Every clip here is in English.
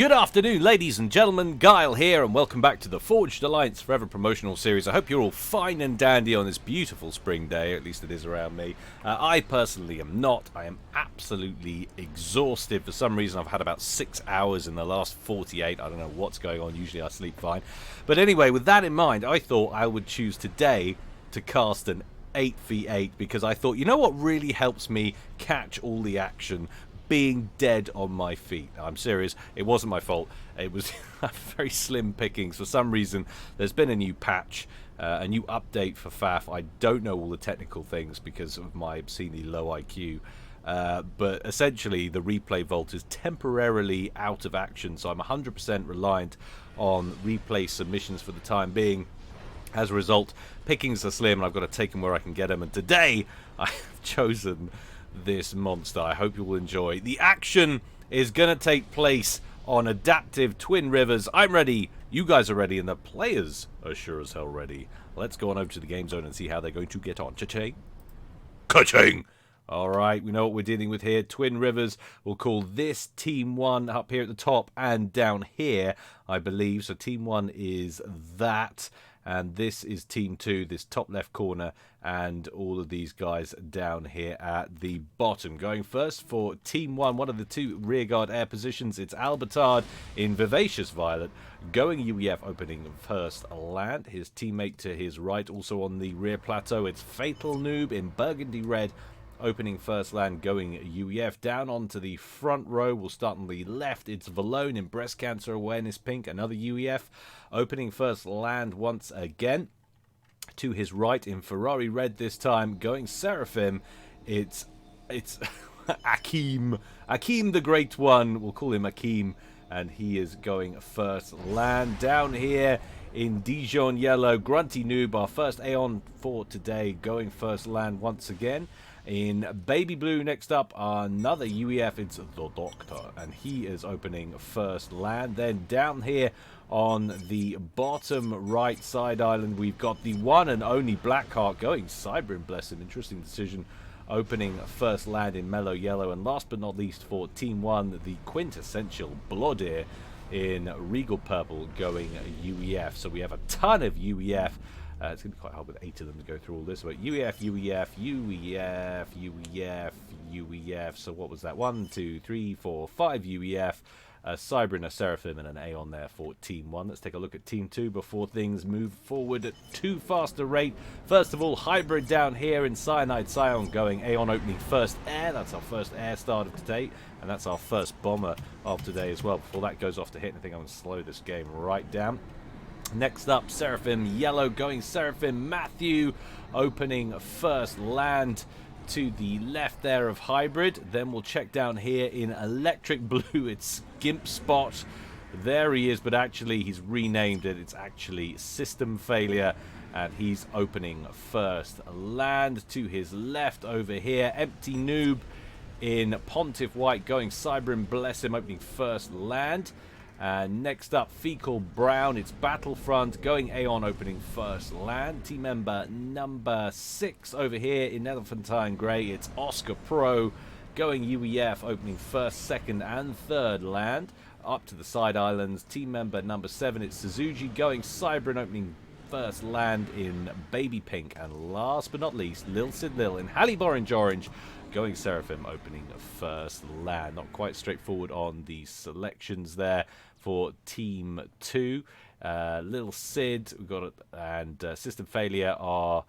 Good afternoon, ladies and gentlemen. Guile here, and welcome back to the Forged Alliance Forever promotional series. I hope you're all fine and dandy on this beautiful spring day, at least it is around me. I personally am not. I am absolutely exhausted. For some reason, I've had about 6 hours in the last 48. I don't know what's going on. Usually I sleep fine. But anyway, with that in mind, I thought I would choose today to cast an 8v8 because I thought, you know what really helps me catch all the action? Being dead on my feet. I'm serious, it wasn't my fault. It was very slim pickings. For some reason, there's been a new patch, a new update for FAF. I don't know all the technical things because of my obscenely low IQ. But essentially, the replay vault is temporarily out of action, so I'm 100% reliant on replay submissions for the time being. As a result, pickings are slim, and I've got to take them where I can get them. And today, I've chosen this monster. I hope you will enjoy. The action is going to take place on adaptive Twin Rivers. I'm ready, you guys are ready, and the players are sure as hell ready. Let's go on over to the game zone and see how they're going to get on. Cha-ching! Ka-ching! Alright, we know what we're dealing with here. Twin Rivers, we'll call this Team 1 up here at the top and down here, I believe. So Team 1 is that. And this is Team 2, this top left corner, and all of these guys down here at the bottom. Going first for Team 1, one of the two rearguard air positions, it's Albertard in Vivacious Violet, going UEF opening first land. His teammate to his right, also on the rear plateau, it's Fatal Noob in Burgundy Red, opening first land, going UEF. Down onto the front row, we'll start on the left. It's Valone in Breast Cancer Awareness Pink, another UEF, opening first land once again. To his right in Ferrari Red this time, going Seraphim. It's Akeem the Great One. We'll call him Akeem, and he is going first land. Down here in Dijon Yellow, Grunty Noob, our first Aeon for today, going first land once again. In Baby Blue, next up, another UEF, it's the Doctor, and he is opening first land. Then down here on the bottom right side island, we've got the one and only Blackheart going Cybrin, bless him, interesting decision, opening first land in Mellow Yellow. And last but not least for Team 1, the quintessential Bloodir in Regal Purple going UEF. So we have a ton of UEF. It's going to be quite hard with 8 of them to go through all this. But UEF, UEF, UEF, UEF, UEF. So what was that? 1, 2, 3, 4, 5 UEF. A Cybrin, a Seraphim, and an Aeon there for Team 1. Let's take a look at Team 2 before things move forward at too fast a rate. First of all, Hybrid down here in Cyanide Scion going Aeon opening first air. That's our first air start of today. And that's our first bomber of today as well. Before that goes off to hit, I think I'm going to slow this game right down. Next up, Seraphim Yellow going Seraphim Matthew, opening first land to the left there of Hybrid. Then we'll check down here in Electric Blue, it's Gimp Spot. There he is, but actually he's renamed it. It's actually System Failure, and he's opening first land. To his left over here, Empty Noob in Pontiff White going Cybrin, bless him, opening first land. And next up, Fecal Brown, it's Battlefront, going Aeon, opening first land. Team member number 6 over here in Elephantine Grey, it's Oscar Pro, going UEF, opening first, second, and third land. Up to the side islands, team member number 7, it's Suzuki, going Cybrin, opening first land in Baby Pink. And last but not least, Lil Sid Lil in Halib Orange, going Seraphim, opening first land. Not quite straightforward on the selections there for Team 2. Little Sid, we've got and System Failure are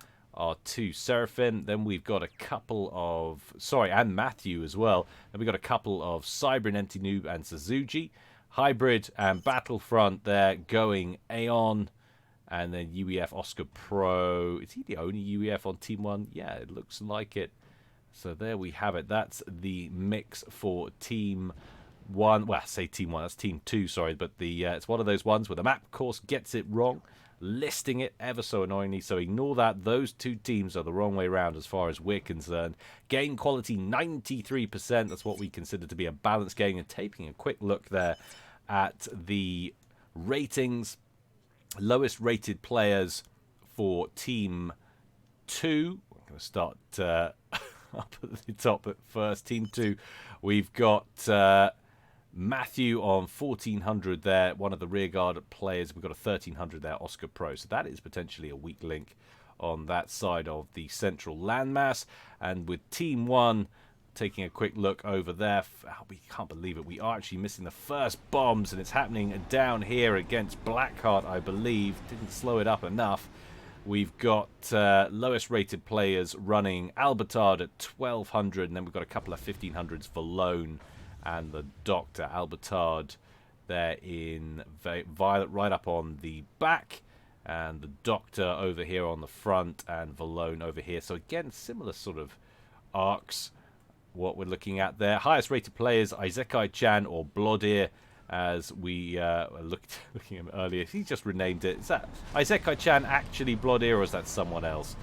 two Seraphim. Then we've got a couple of, and Matthew as well. Then we've got a couple of Cybrin, Empty Noob, and Suzuki. Hybrid and Battlefront there going Aeon. And then UEF Oscar Pro. Is he the only UEF on Team 1? Yeah, it looks like it. So there we have it. That's the mix for Team 1. Well, I say Team 1. That's Team 2, sorry. But it's one of those ones where the map, of course, gets it wrong, listing it ever so annoyingly. So ignore that. Those two teams are the wrong way around as far as we're concerned. Game quality 93%. That's what we consider to be a balanced game. And taking a quick look there at the ratings. Lowest rated players for Team 2. I'm going to start up at the top at first. Team 2, we've got Matthew on 1400 there, one of the rearguard players. We've got a 1300 there, Oscar Pro. So that is potentially a weak link on that side of the central landmass. And with Team 1 taking a quick look over there, we can't believe it. We are actually missing the first bombs, and it's happening down here against Blackheart, I believe. Didn't slow it up enough. We've got lowest rated players running Albertard at 1200, and then we've got a couple of 1500s for Lone and the Doctor. Albertard there in violet right up on the back, and the Doctor over here on the front, and Valone over here. So again, similar sort of arcs what we're looking at there. Highest rated players, Isekai Chan or Blodir, as we looking at him earlier. He just renamed it. Is that Isekai Chan actually Blodir, or is that someone else?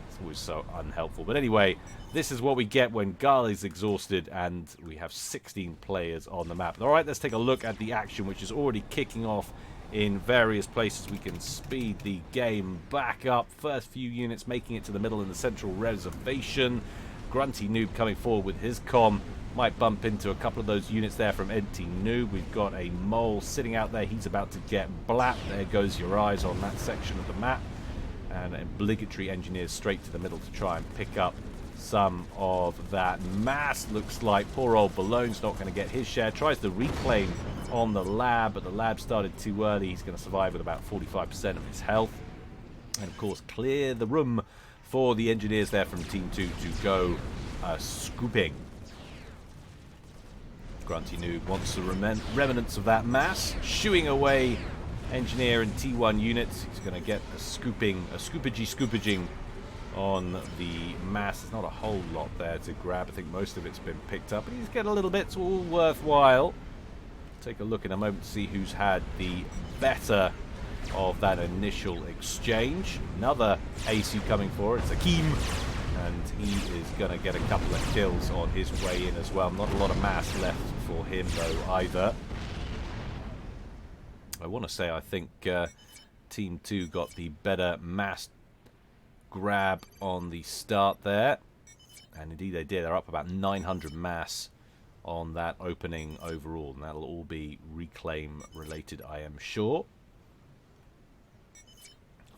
It's always so unhelpful. But anyway, this is what we get when Gal is exhausted, and we have 16 players on the map. All right, let's take a look at the action, which is already kicking off in various places. We can speed the game back up. First few units making it to the middle in the central reservation. Grunty Noob coming forward with his comm. Might bump into a couple of those units there from Empty Noob. We've got a mole sitting out there. He's about to get blapped. There goes your eyes on that section of the map. And obligatory engineers straight to the middle to try and pick up some of that mass. Looks like poor old Ballone's not going to get his share. Tries to reclaim on the lab, but the lab started too early. He's going to survive with about 45% of his health. And of course, clear the room for the engineers there from Team 2 to go scooping. Grunty Noob wants the remnants of that mass, shooing away engineer and T1 units. He's going to get a scoopaging on the mass. There's not a whole lot there to grab. I think most of it's been picked up, but he's getting a little bit. It's all worthwhile. Take a look in a moment to see who's had the better of that initial exchange. Another AC coming for it. It's Akeem, and he is going to get a couple of kills on his way in as well. Not a lot of mass left for him though either. I want to say I think Team 2 got the better mass grab on the start there, and indeed they did. They're up about 900 mass on that opening overall, and that'll all be reclaim related, I am sure.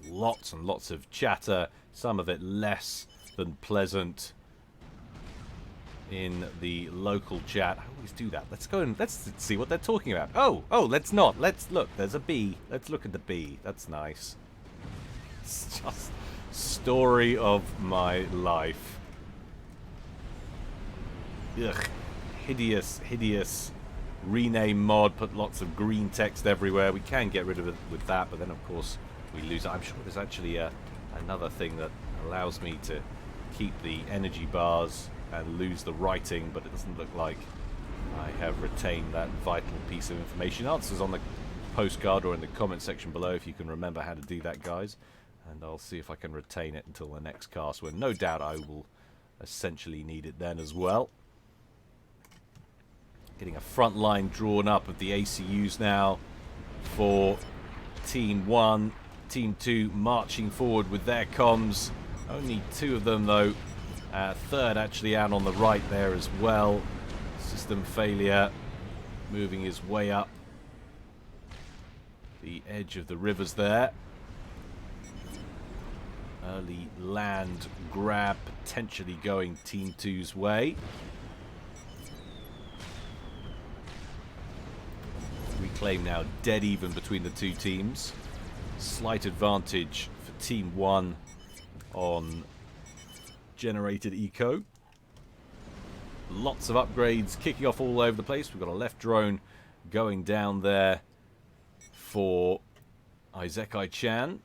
Lots and lots of chatter, some of it less than pleasant in the local chat. I always do that. Let's go and let's see what they're talking about. Oh, let's not. Let's look. There's a bee. Let's look at the bee. That's nice. It's just story of my life. Ugh. Hideous rename mod. Put lots of green text everywhere. We can get rid of it with that, but then of course we lose it. I'm sure there's actually another thing that allows me to keep the energy bars and lose the writing, but it doesn't look like I have retained that vital piece of information. Answers on the postcard or in the comment section below if you can remember how to do that, guys, and I'll see if I can retain it until the next cast, when no doubt I will essentially need it then as well. Getting a front line drawn up of the ACUs now for Team 1. Team 2 marching forward with their comms. Only 2 of them though. Third actually out on the right there as well. System failure, moving his way up the edge of the rivers there. Early land grab potentially going Team 2's way. Reclaim now dead even between the two teams. Slight advantage for Team 1 on generated eco. Lots of upgrades kicking off all over the place. We've got a left drone going down there for Isekai Chan.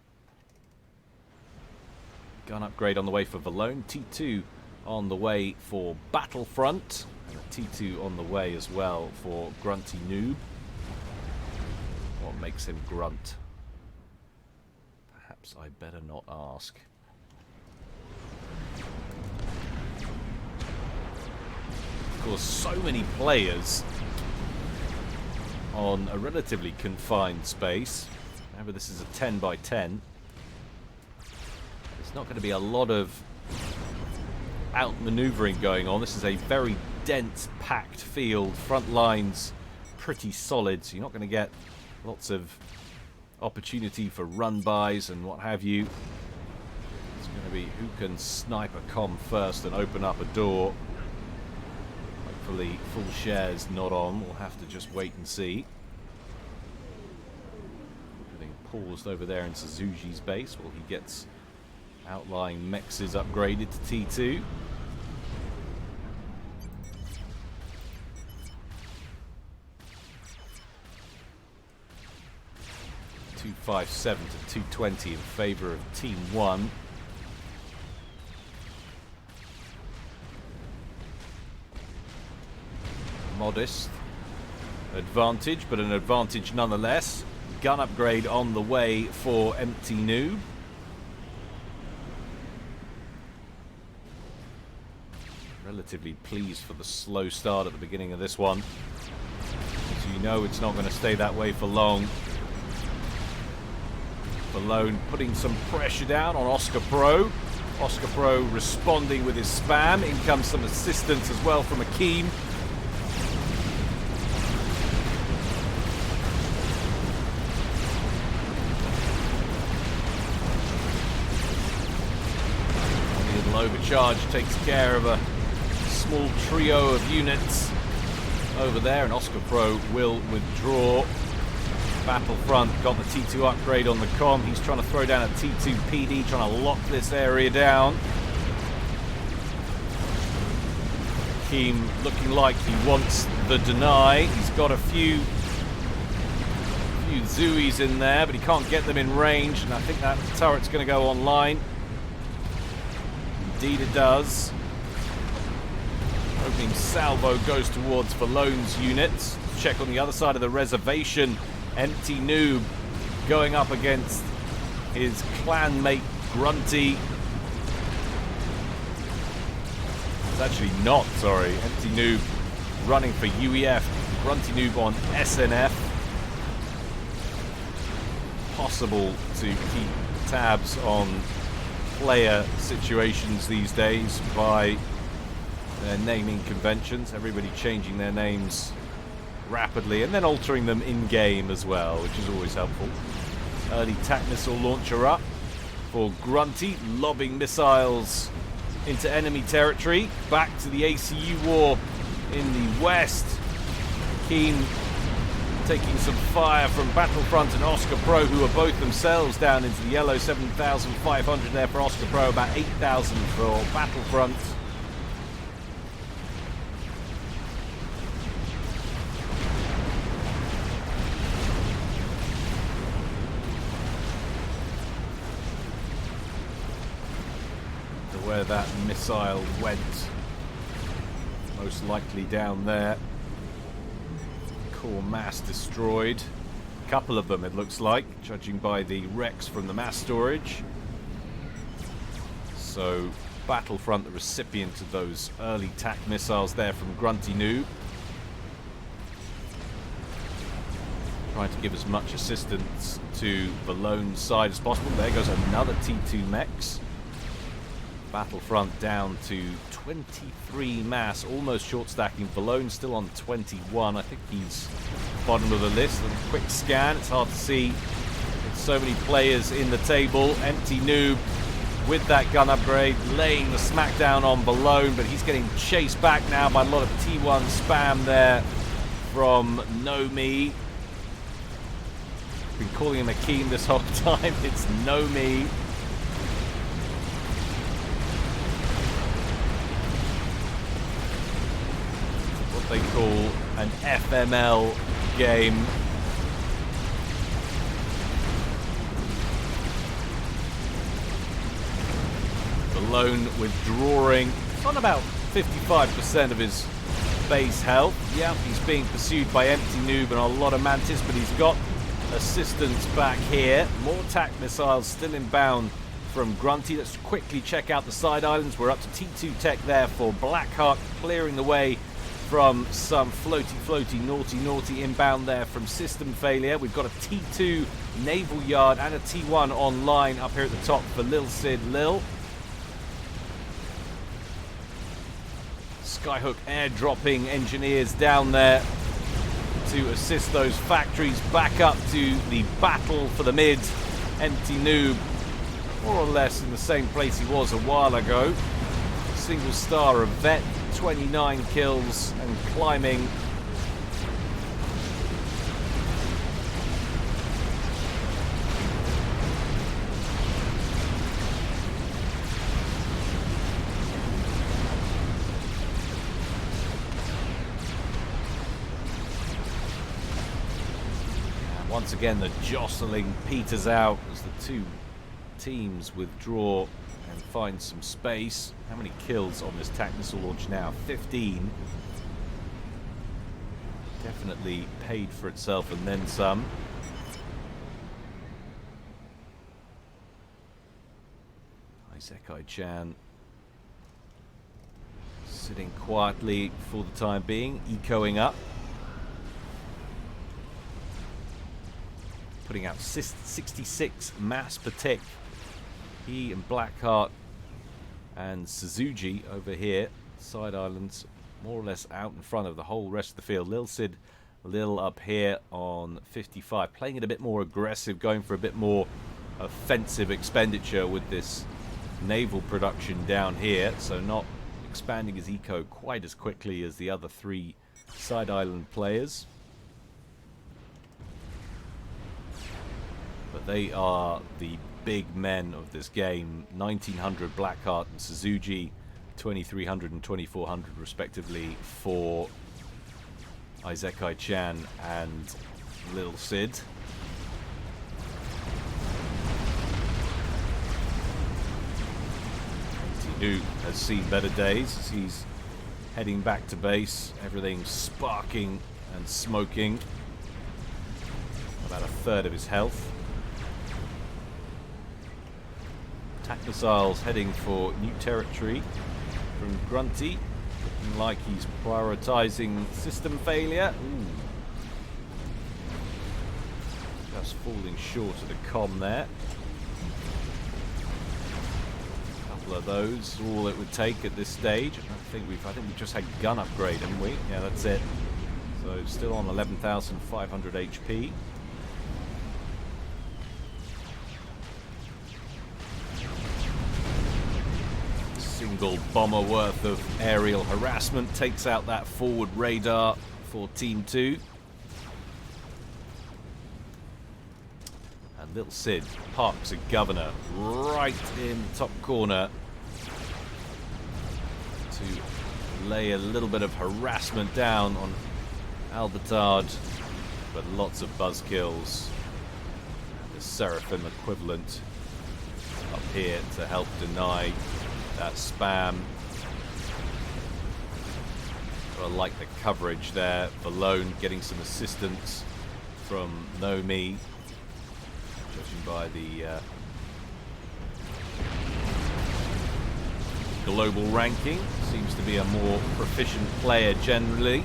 Gun upgrade on the way for Valone. T2 on the way for Battlefront. And a T2 on the way as well for Grunty Noob. What makes him grunt? Perhaps I better not ask. Of course, so many players on a relatively confined space. Remember, this is a 10 by 10. There's not going to be a lot of outmaneuvering going on. This is a very dense, packed field. Front lines pretty solid, so you're not going to get lots of opportunity for run-bys and what have you. It's going to be who can snipe a comm first and open up a door. Hopefully full share's not on. We'll have to just wait and see. Everything paused over there in Suzuji's base while he gets outlying mexes upgraded to T2. 257 to 220 in favor of Team 1. Modest advantage, but an advantage nonetheless. Gun upgrade on the way for Empty Noob. Relatively pleased for the slow start at the beginning of this one. So you know it's not going to stay that way for long. Balone putting some pressure down on Oscar Pro. Oscar Pro responding with his spam. In comes some assistance as well from Akeem. A little overcharge takes care of a small trio of units over there, and Oscar Pro will withdraw. Battlefront got the T2 upgrade on the comm. He's trying to throw down a T2 PD, trying to lock this area down. Akeem looking like he wants the deny. He's got a few Zooies in there, but he can't get them in range, and I think that turret's going to go online. Indeed it does. Opening salvo goes towards Valone's units. Check on the other side of the reservation. Empty Noob going up against his clanmate Grunty. It's actually not, sorry. Empty Noob running for UEF. Grunty Noob on SNF. Possible to keep tabs on player situations these days by their naming conventions. Everybody changing their names rapidly and then altering them in-game as well, which is always helpful. Early TAC missile launcher up for Grunty, lobbing missiles into enemy territory. Back to the ACU war in the west. Keen taking some fire from Battlefront and Oscar Pro, who are both themselves down into the yellow. 7,500 there for Oscar Pro, about 8,000 for Battlefront. Where that missile went, most likely down there. Core mass destroyed. A couple of them, it looks like, judging by the wrecks from the mass storage. So Battlefront, the recipient of those early TAC missiles there from Grunty Noob. Trying to give as much assistance to Valone's side as possible. There goes another T2 mechs. Battlefront down to 23 mass, almost short stacking. Valone still on 21. I think he's bottom of the list. And a quick scan, it's hard to see. With so many players in the table. Empty Noob with that gun upgrade, laying the smackdown on Valone, but he's getting chased back now by a lot of T1 spam there from Nomi. Been calling him Akeem this whole time. It's Nomi. They call an FML game. Valone withdrawing. It's on about 55% of his base health. Yeah, he's being pursued by Empty Noob and a lot of Mantis, but he's got assistance back here. More TAC missiles still inbound from Grunty. Let's quickly check out the side islands. We're up to T2 tech there for Blackheart, clearing the way from some floaty, naughty inbound there from system failure. We've got a T2 naval yard and a T1 online up here at the top for Lil Sid Lil. Skyhook airdropping engineers down there. to assist those factories back up to the battle for the mid. Empty Noob, more or less in the same place he was a while ago. Single star of Vet, 29 kills and climbing. Once again, the jostling peters out as the two teams withdraw and find some space. How many kills on this TAC missile launch now? 15. Definitely paid for itself and then some. Isekai-chan sitting quietly for the time being, ecoing up. Putting out 66 mass per tick. He and Blackheart and Suzuki over here, side islands, more or less out in front of the whole rest of the field. Lil Sid, Lil up here on 55, playing it a bit more aggressive, going for a bit more offensive expenditure with this naval production down here, so not expanding his eco quite as quickly as the other three side island players. But they are the big men of this game. 1900 Blackheart and Suzuki, 2300 and 2400 respectively for Isekai-chan and Lil Sid. Noob has seen better days as he's heading back to base. Everything's sparking and smoking. About a third of his health. TAC missiles heading for new territory from Grunty. Looking like he's prioritizing system failure. Ooh. Just falling short of the comm there. A couple of those, all it would take at this stage. I think we've just had gun upgrade, haven't we? Yeah, that's it. So still on 11,500 HP. Single bomber worth of aerial harassment takes out that forward radar for Team 2. And Little Sid parks a governor right in the top corner to lay a little bit of harassment down on Albertard, but lots of buzz kills. The Seraphim equivalent up here to help deny that spam. But I like the coverage there. Valone getting some assistance from Nomi, judging by the global ranking. Seems to be a more proficient player generally.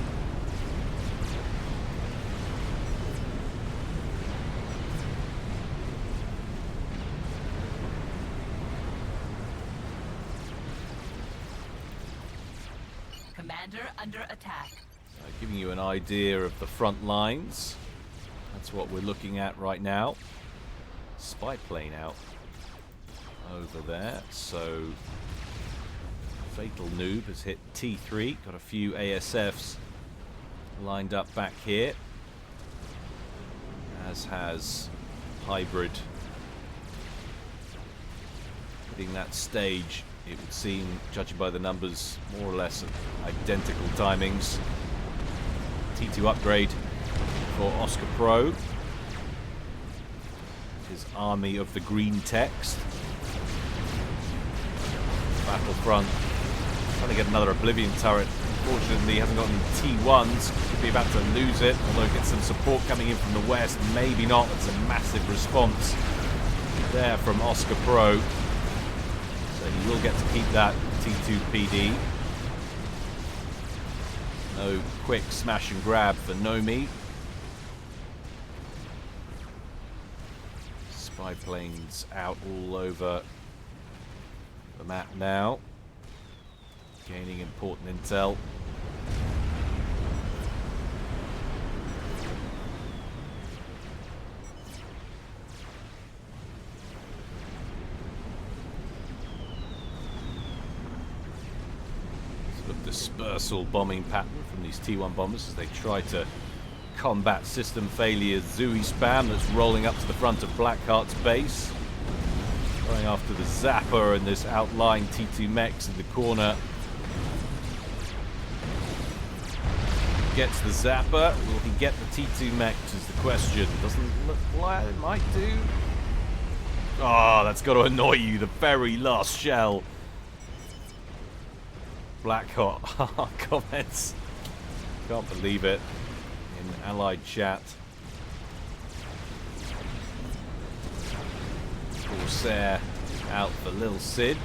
Under attack. Giving you an idea of the front lines. That's what we're looking at right now. Spy plane out over there. So Fatal Noob has hit T3. Got a few ASFs lined up back here. As has Hybrid. Hitting that stage, it would seem, judging by the numbers, more or less identical timings. T2 upgrade for Oscar Pro. His army of the green text. Battlefront. Trying to get another Oblivion turret. Unfortunately, hasn't got any T1s. Could be about to lose it, although get some support coming in from the west. Maybe not. It's a massive response there from Oscar Pro. So he will get to keep that T2 PD. No quick smash and grab for Nomi. Spy planes out all over the map now. Gaining important intel. universal bombing pattern from these T1 bombers as they try to combat system failure Zooey spam that's rolling up to the front of Blackheart's base. Going after the Zapper and this outlying T2 mechs in the corner. Gets the Zapper. Will he get the T2 mechs is the question. Doesn't look like it might do. Oh, that's got to annoy you. The very last shell. Blackheart comments. Can't believe it. In allied chat. Corsair out for Lil Sid.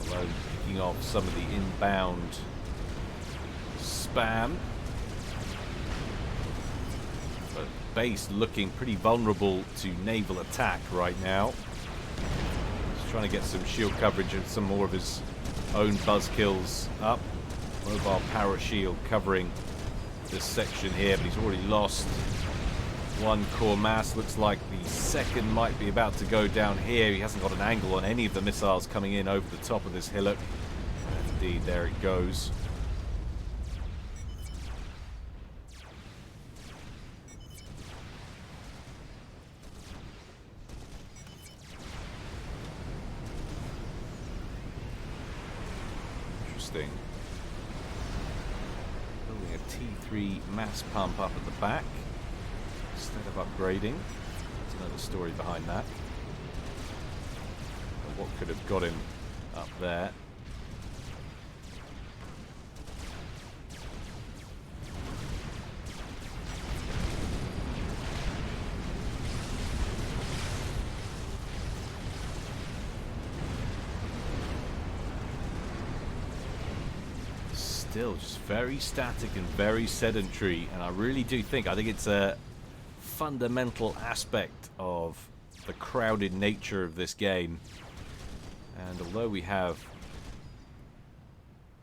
Although picking off some of the inbound spam. But base looking pretty vulnerable to naval attack right now. He's trying to get some shield coverage and some more of his own buzz kills up. Mobile power shield covering this section here, but he's already lost one core mass. Looks like the second might be about to go down here. He hasn't got an angle on any of the missiles coming in over the top of this hillock. And indeed, there it goes. Interesting. Building a T3 mass pump up at the back instead of upgrading. There's another story behind that. But what could have got him up there? Still just very static and very sedentary, and I really do think it's a fundamental aspect of the crowded nature of this game. And although we have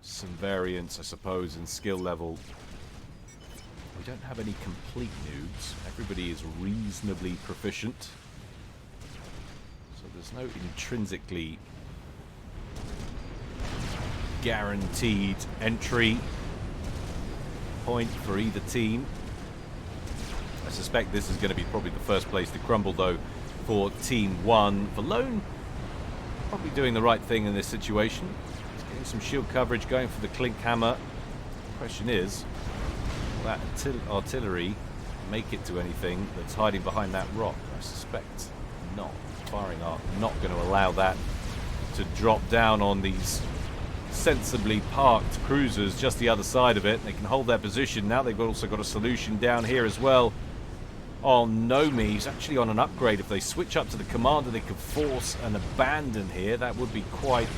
some variance, I suppose, in skill level, we don't have any complete noobs. Everybody is reasonably proficient, so there's no intrinsically guaranteed entry point for either team. I suspect this is going to be probably the first place to crumble, though, for Team 1. Valone probably doing the right thing in this situation. He's getting some shield coverage, going for the Clink Hammer. The question is, will that artillery make it to anything that's hiding behind that rock? I suspect not. Firing arc not going to allow that to drop down on these sensibly parked cruisers just the other side of it. They can hold their position. Now they've also got a solution down here as well on Nomi. He's actually on an upgrade. If they switch up to the commander, they could force an abandon here. That would be quite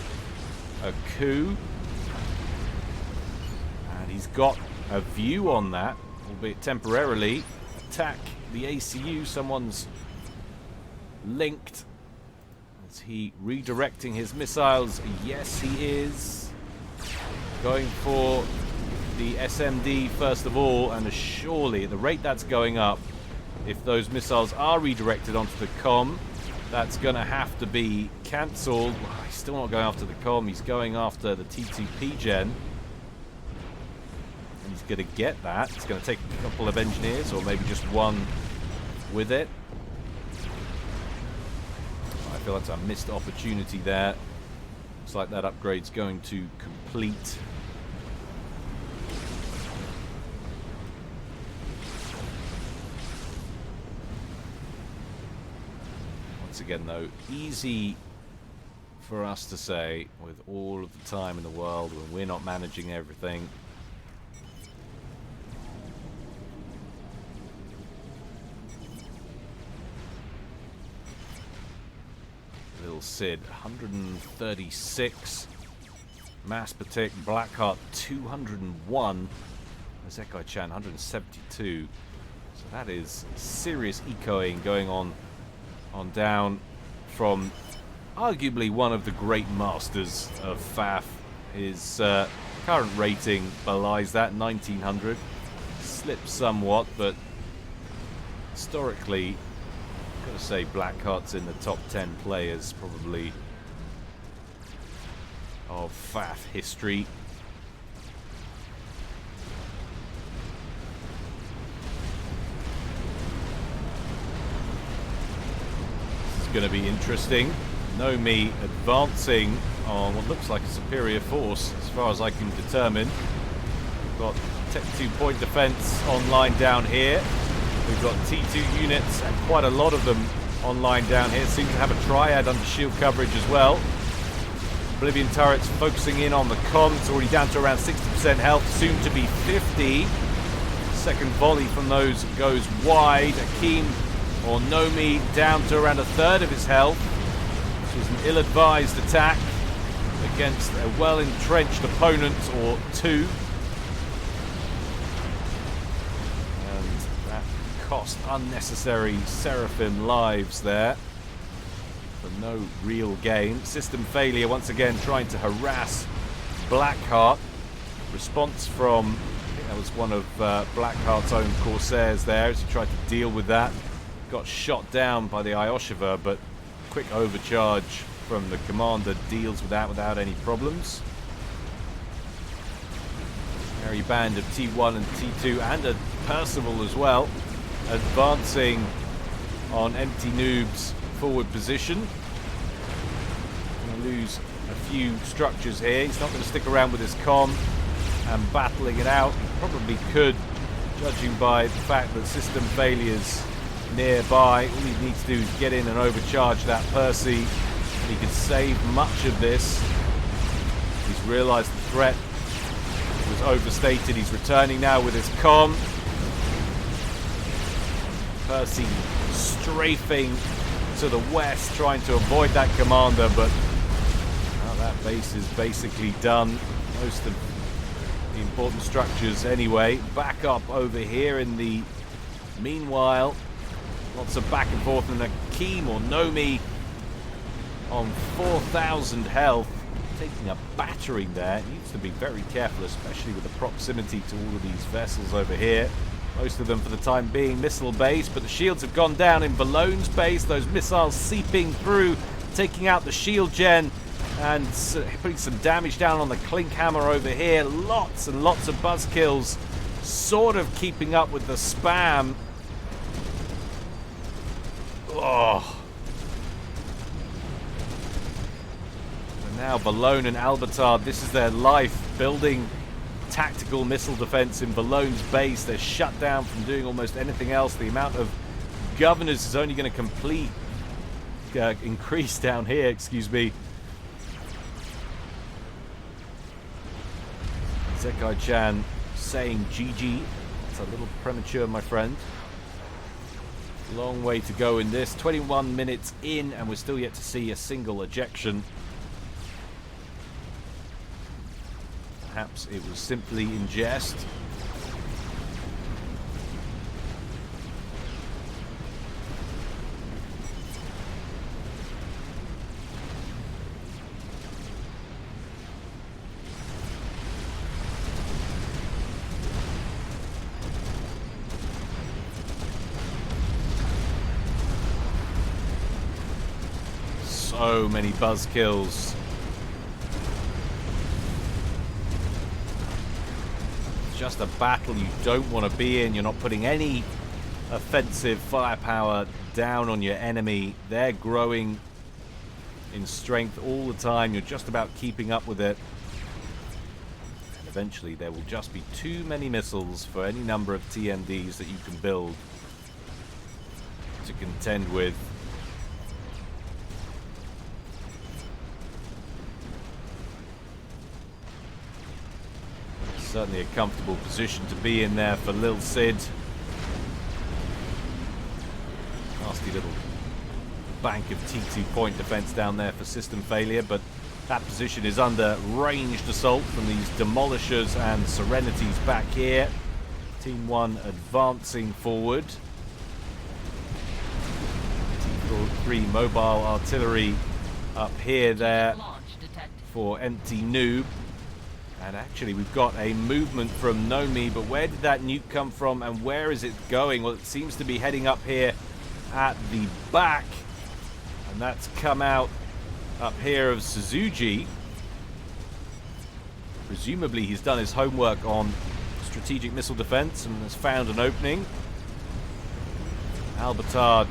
a coup. And he's got a view on that, albeit temporarily. Attack the ACU. Someone's linked. Is he redirecting his missiles? Yes, he is. Going for the SMD first of all, and surely at the rate that's going up, if those missiles are redirected onto the comm, that's going to have to be cancelled. Well, he's still not going after the comm, he's going after the T2P gen. And he's going to get that. It's going to take a couple of engineers, or maybe just one with it. I feel that's a missed opportunity there. Looks like that upgrade's going to complete. Once again, though, easy for us to say with all of the time in the world when we're not managing everything. Lil Sid, 136. Mass Patek, Blackheart, 201. Zekai-chan, 172. So that is serious ecoing going on down from arguably one of the great masters of FAF. His current rating belies that, 1900. Slipped somewhat, but historically, I've got to say Blackheart's in the top 10 players probably of FAF history. going to be interesting. Nomi advancing on what looks like a superior force, as far as I can determine. We've got Tech 2 point defense online down here. We've got T2 units, and quite a lot of them online down here. Seem to have a triad under shield coverage as well. Oblivion turrets focusing in on the comms, already down to around 60% health, soon to be 50. Second volley from those goes wide. Akeem or Nomi down to around a third of his health. This is an ill-advised attack against a well-entrenched opponent or two. And that cost unnecessary Seraphim lives there for no real gain. System failure once again trying to harass Blackheart. Response from, I think that was one of Blackheart's own Corsairs there as he tried to deal with that. Got shot down by the Ioshiva, but quick overcharge from the commander deals with that without any problems. Merry band of T1 and T2 and a Percival as well, advancing on Empty Noob's forward position. Going to lose a few structures here. He's not going to stick around with his comm and battling it out. He probably could, judging by the fact that system failures nearby. All he needs to do is get in and overcharge that Percy. He can save much of this. He's realized the threat was overstated. He's returning now with his comm. Percy strafing to the west, trying to avoid that commander, but now that base is basically done. Most of the important structures anyway. Back up over here in the meanwhile. Lots of back and forth, and Akeem or Nomi on 4,000 health, taking a battering there. Needs to be very careful, especially with the proximity to all of these vessels over here. Most of them for the time being missile based, but the shields have gone down in Ballone's base. Those missiles seeping through, taking out the shield gen and putting some damage down on the Clink Hammer over here. Lots and lots of buzz kills, sort of keeping up with the spam. Oh. And now Balone and Albertard, this is their life, building tactical missile defense in Ballone's base. They're shut down from doing almost anything else. The amount of governors is only going to increase down here, excuse me. Zekai-chan saying GG. It's a little premature, my friend. Long way to go in this. 21 minutes in, and we're still yet to see a single ejection. Perhaps it was simply in jest. So many buzz kills. It's just a battle you don't want to be in. You're not putting any offensive firepower down on your enemy. They're growing in strength all the time. You're just about keeping up with it. And eventually there will just be too many missiles for any number of TMDs that you can build to contend with. Certainly a comfortable position to be in there for Lil Sid. Nasty little bank of T2 point defense down there for system failure, but that position is under ranged assault from these demolishers and Serenities back here. Team 1 advancing forward. T3 mobile artillery up here there for Empty Noob. And actually we've got a movement from Nomi, but where did that nuke come from and where is it going? Well, it seems to be heading up here at the back, and that's come out up here of Suzuki. Presumably he's done his homework on strategic missile defense and has found an opening. Albertard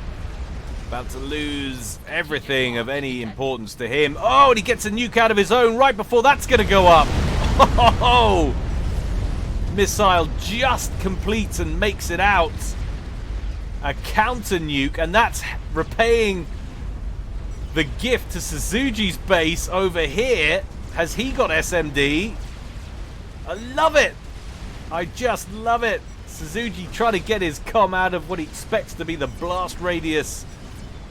About to lose everything of any importance to him. Oh, and he gets a nuke out of his own right before that's going to go up. Oh! Missile just completes and makes it out. A counter nuke, and that's repaying the gift to Suzuji's base over here. Has he got SMD? I love it. I just love it. Suzuki trying to get his comm out of what he expects to be the blast radius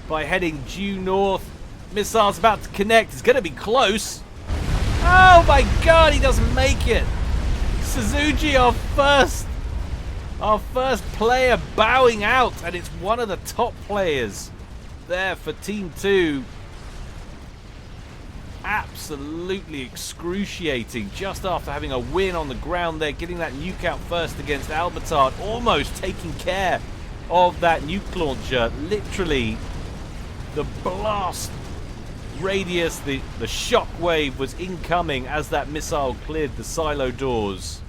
by heading due north. Missile's about to connect. It's going to be close. Oh my god, he doesn't make it. Suzuki, our first player bowing out, and it's one of the top players there for Team 2. Absolutely excruciating. Just after having a win on the ground there, getting that nuke out first against Albertard, almost taking care of that nuke launcher. Literally, the blast radius, the shock wave was incoming as that missile cleared the silo doors.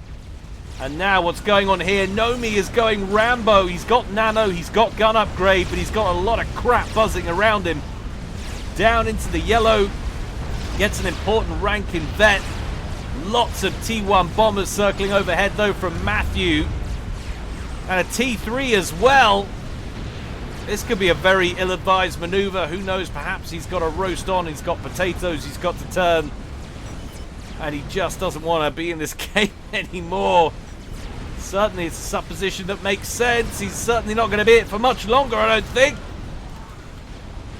And now what's going on here? Nomi is going Rambo. He's got nano, he's got gun upgrade, but he's got a lot of crap buzzing around him. Down into the yellow. Gets an important rank in vet. Lots of T1 bombers circling overhead though from Matthew. And a T3 as well. This could be a very ill-advised maneuver. Who knows, perhaps he's got a roast on, he's got potatoes he's got to turn. And he just doesn't want to be in this game anymore. Certainly it's a supposition that makes sense. He's certainly not going to be it for much longer, I don't think.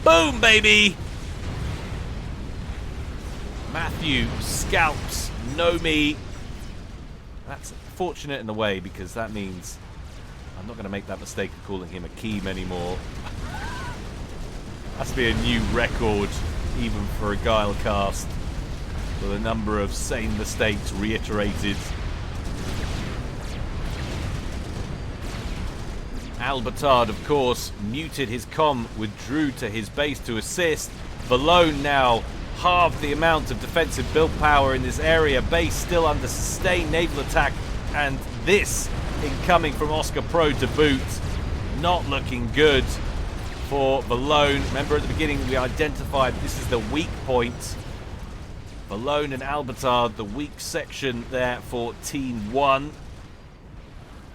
Boom, baby! Matthew scalps Nomi. That's fortunate in a way, because that means I'm not going to make that mistake of calling him Akeem anymore. Has to be a new record, even for a Guile cast, with a number of same mistakes reiterated. Albertard, of course, muted his comm, withdrew to his base to assist. Valone now halved the amount of defensive build power in this area. Base still under sustained naval attack, and this incoming from Oscar Pro to boot. Not looking good for Valone. Remember at the beginning we identified this is the weak point. Valone and Albertard, the weak section there for Team 1.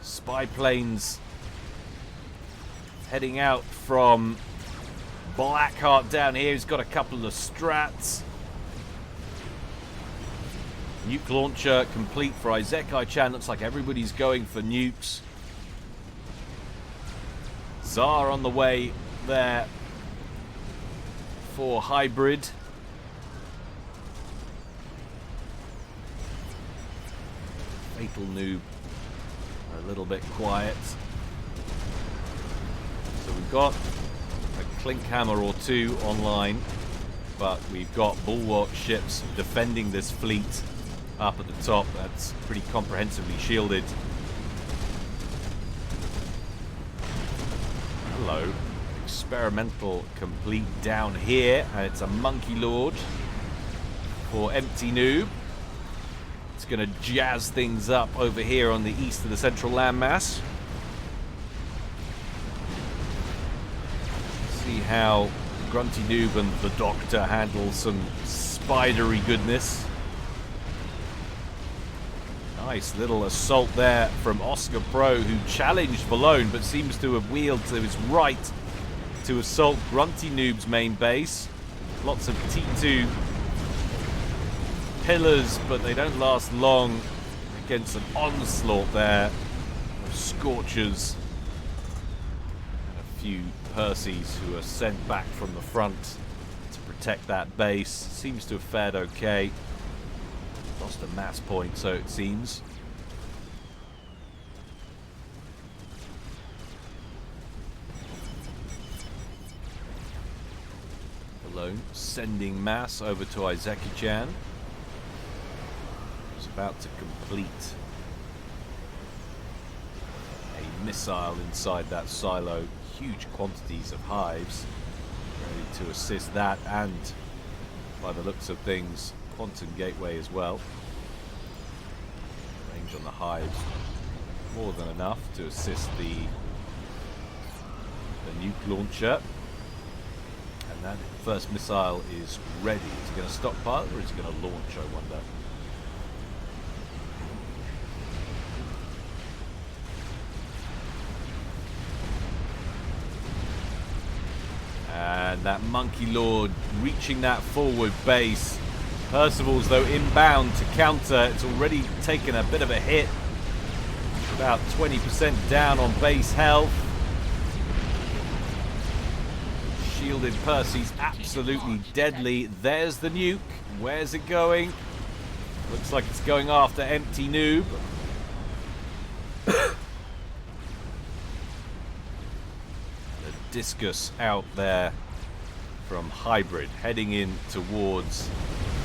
Spy planes heading out from Blackheart down here. He's got a couple of strats. Nuke launcher complete for Isekai-chan. Looks like everybody's going for nukes. Tsar on the way there for hybrid. Fatal noob a little bit quiet. So we've got a Clink Hammer or two online, but we've got bulwark ships defending this fleet up at the top. That's pretty comprehensively shielded. Hello. Experimental complete down here, and it's a Monkey Lord for Empty Noob. It's going to jazz things up over here on the east of the central landmass. See how Grunty Noob and the Doctor handle some spidery goodness. Nice little assault there from Oscar Pro, who challenged Valone but seems to have wheeled to his right to assault Grunty Noob's main base. Lots of T2 pillars, but they don't last long against an onslaught there of Scorchers and a few Percys who are sent back from the front to protect that base. Seems to have fared okay. Lost a mass point, so it seems. Alone, sending mass over to Izeki-chan. He's about to complete a missile inside that silo. Huge quantities of hives ready to assist that, and by the looks of things, Quantum Gateway as well. Range on the hives more than enough to assist the nuke launcher. That first missile is ready. Is he going to stockpile or is he going to launch, I wonder? And that Monkey Lord reaching that forward base. Percival's, though, inbound to counter. It's already taken a bit of a hit. About 20% down on base health. Shielded Percy's absolutely deadly. There's the nuke. Where's it going? Looks like it's going after Empty Noob. The discus out there from Hybrid, heading in towards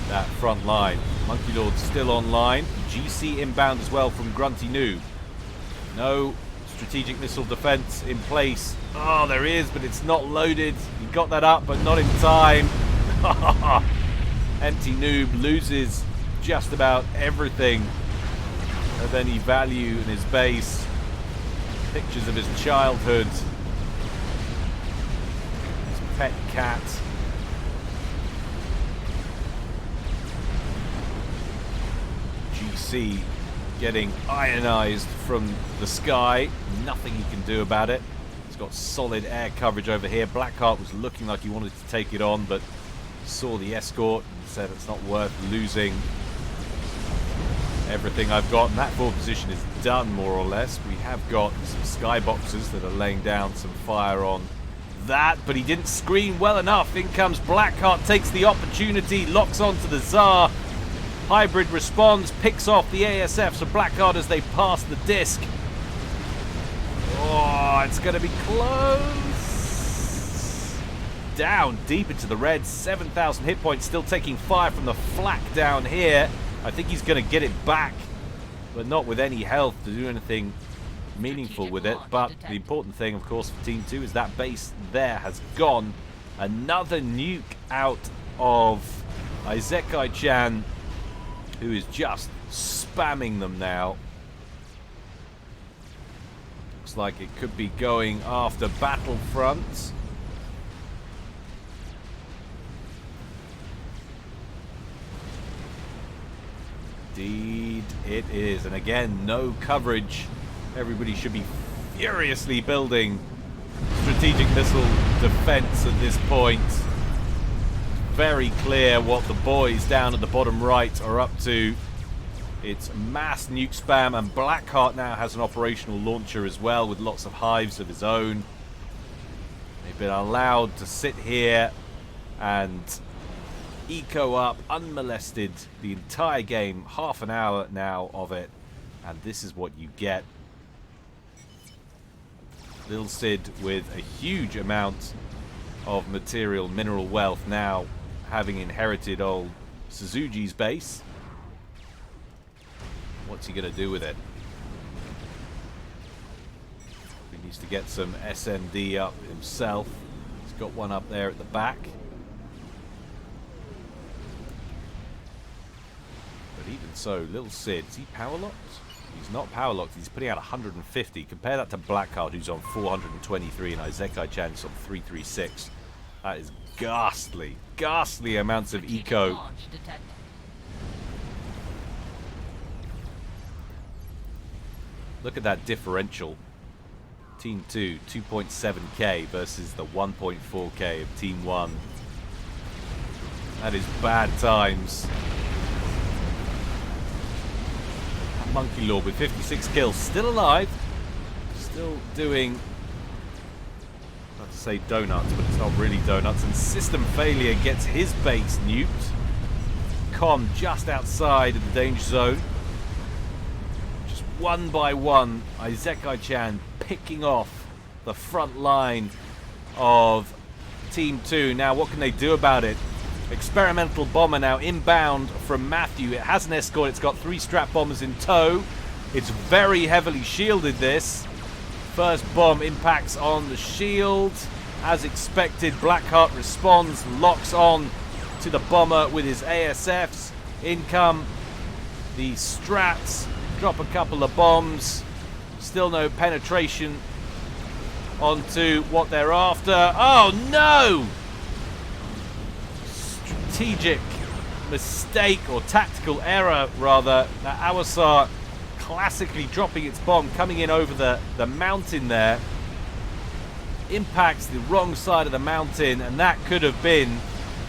that front line. Monkey Lord's still online. GC inbound as well from Grunty Noob. No strategic missile defense in place. Oh, there is, but it's not loaded. He got that up, but not in time. Empty Noob loses just about everything of any value in his base. Pictures of his childhood. His pet cat. GC getting ionized from the sky. Nothing he can do about it. He's got solid air coverage over here. Blackheart was looking like he wanted to take it on, but saw the escort and said it's not worth losing everything I've got. And that forward position is done, more or less. We have got some skyboxes that are laying down some fire on that, but he didn't screen well enough. In comes Blackheart, takes the opportunity, locks onto the Tsar. Hybrid responds, picks off the ASF, so Blackheart as they pass the disc. Oh, it's going to be close. Down deep into the red, 7,000 hit points, still taking fire from the flak down here. I think he's going to get it back, but not with any health to do anything meaningful with it. But the important thing, of course, for Team 2 is that base there has gone. Another nuke out of Isekai-chan, who is just spamming them now. Looks like it could be going after Battlefront. Indeed it is. And again, no coverage. Everybody should be furiously building strategic missile defense at this point. Very clear what the boys down at the bottom right are up to. It's mass nuke spam, and Blackheart now has an operational launcher as well with lots of hives of his own. They've been allowed to sit here and eco up unmolested the entire game, half an hour now of it, and this is what you get. Little Sid with a huge amount of material, mineral wealth now, having inherited old Suzuki's base. What's he going to do with it? He needs to get some SMD up himself. He's got one up there at the back. But even so, Little Sid, is he power locked? He's not power locked. He's putting out 150. Compare that to Blackheart, who's on 423, and Isekai-chan's on 336. That is ghastly, ghastly amounts of eco. Look at that differential. Team 2, 2.7k versus the 1.4k of Team 1. That is bad times. Monkey Lord with 56 kills, still alive, still doing, not to say donuts, but it's not really donuts, and System Failure gets his base nuked. Con just outside of the danger zone. Just one by one, Isekai-chan picking off the front line of Team 2. Now what can they do about it? Experimental bomber now inbound from Matthew. It has an escort. It's got 3 strap bombers in tow. It's very heavily shielded, this. First bomb impacts on the shield. As expected, Blackheart responds, locks on to the bomber with his ASFs. In come the strats. Drop a couple of bombs. Still no penetration onto what they're after. Oh no! strategic mistake, or tactical error rather. That Awasar classically dropping its bomb, coming in over the mountain there, impacts the wrong side of the mountain, and that could have been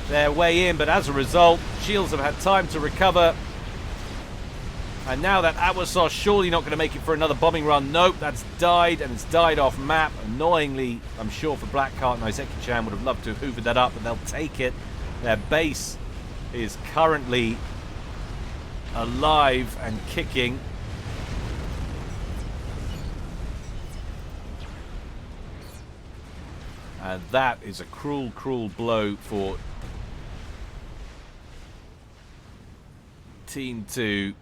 their way in, but as a result, Shields have had time to recover. And now that Awasar surely not going to make it for another bombing run. Nope, that's died, and it's died off map. Annoyingly, I'm sure for Blackheart and Iseki-chan would have loved to have hoovered that up, but they'll take it. Their base is currently alive and kicking. And that is a cruel, cruel blow for Team 2,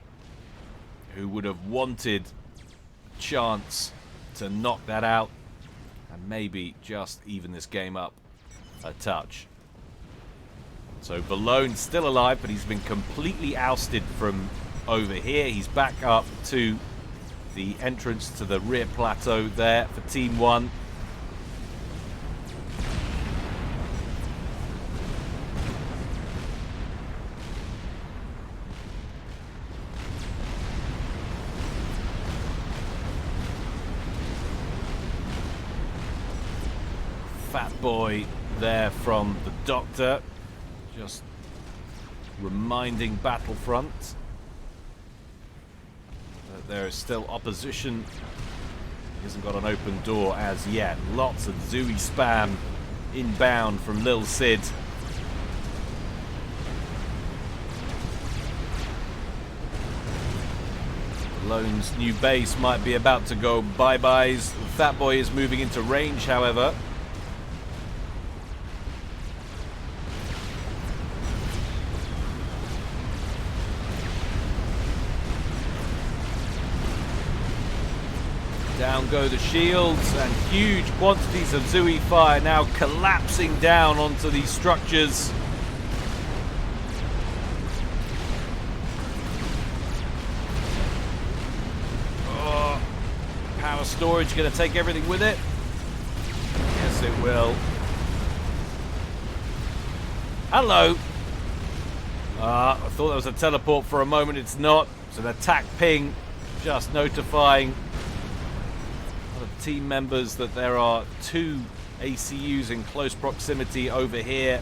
who would have wanted a chance to knock that out and maybe just even this game up a touch. So Valone still alive, but he's been completely ousted from over here. He's back up to the entrance to the rear plateau there for Team 1. Fat boy there from the Doctor, just reminding Battlefront that there is still opposition. He hasn't got an open door as yet. Lots of Zooey spam inbound from Lil Sid. Lone's new base might be about to go bye-byes. Fat boy is moving into range, however. Down go the shields, and huge quantities of Zooey fire now collapsing down onto these structures. Oh, power storage going to take everything with it? Yes, it will. Hello. I thought that was a teleport for a moment. It's not. It's an attack ping, just notifying team members that there are 2 ACUs in close proximity over here.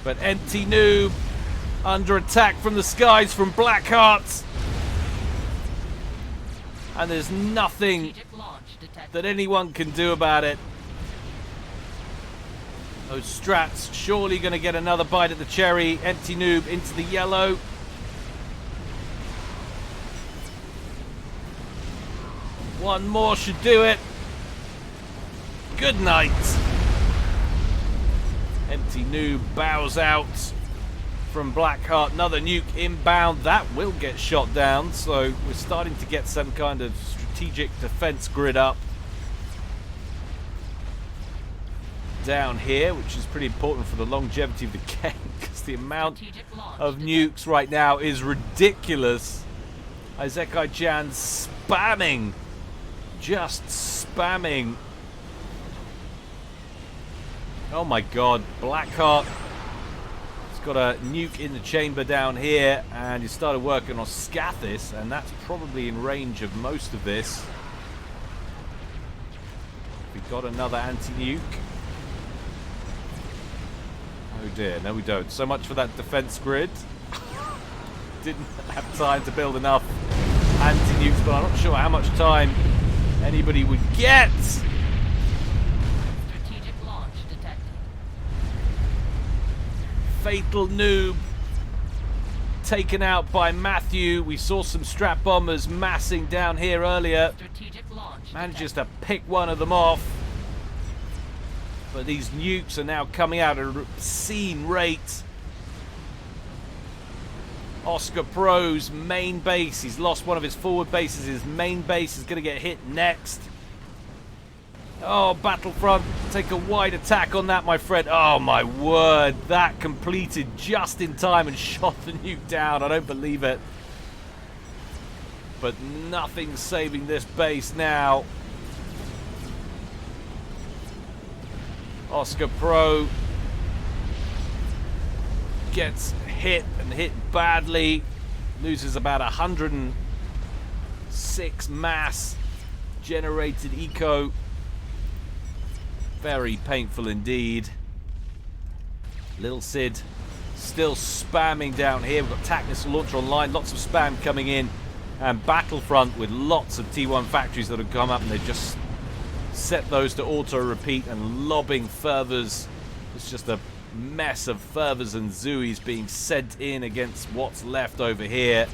But Empty Noob under attack from the skies from Blackheart, and there's nothing that anyone can do about it. Those strats surely going to get another bite at the cherry. Empty Noob into the yellow. One more should do it. Good night. Empty Noob bows out from Blackheart. Another nuke inbound. That will get shot down. So we're starting to get some kind of strategic defense grid up down here, which is pretty important for the longevity of the game, because the amount of nukes right now is ridiculous. Iseki-chan spamming, just spamming. Oh my god, Blackheart has got a nuke in the chamber down here, and he started working on Scathis, and that's probably in range of most of this. We've got another anti-nuke. Oh dear, no we don't. So much for that defense grid. Didn't have time to build enough anti-nukes, but I'm not sure how much time anybody would get. Strategic launch detected. Fatal Noob taken out by Matthew. We saw some strat bombers massing down here earlier. Strategic launch Manages to pick one of them off. But these nukes are now coming out at an obscene rate. Oscar Pro's main base. He's lost one of his forward bases. His main base is going to get hit next. Oh, Battlefront, take a wide attack on that, my friend. Oh, my word. That completed just in time and shot the nuke down. I don't believe it. But nothing's saving this base now. Oscar Pro gets hit and hit badly. Loses about 106 mass generated eco. Very painful indeed. Little Sid still spamming down here. We've got TAC missile launcher online. Lots of spam coming in. And Battlefront with lots of T1 factories that have come up, and they just set those to auto-repeat and lobbing fervors. It's just a mess of fervors and Zuis being sent in against what's left over here.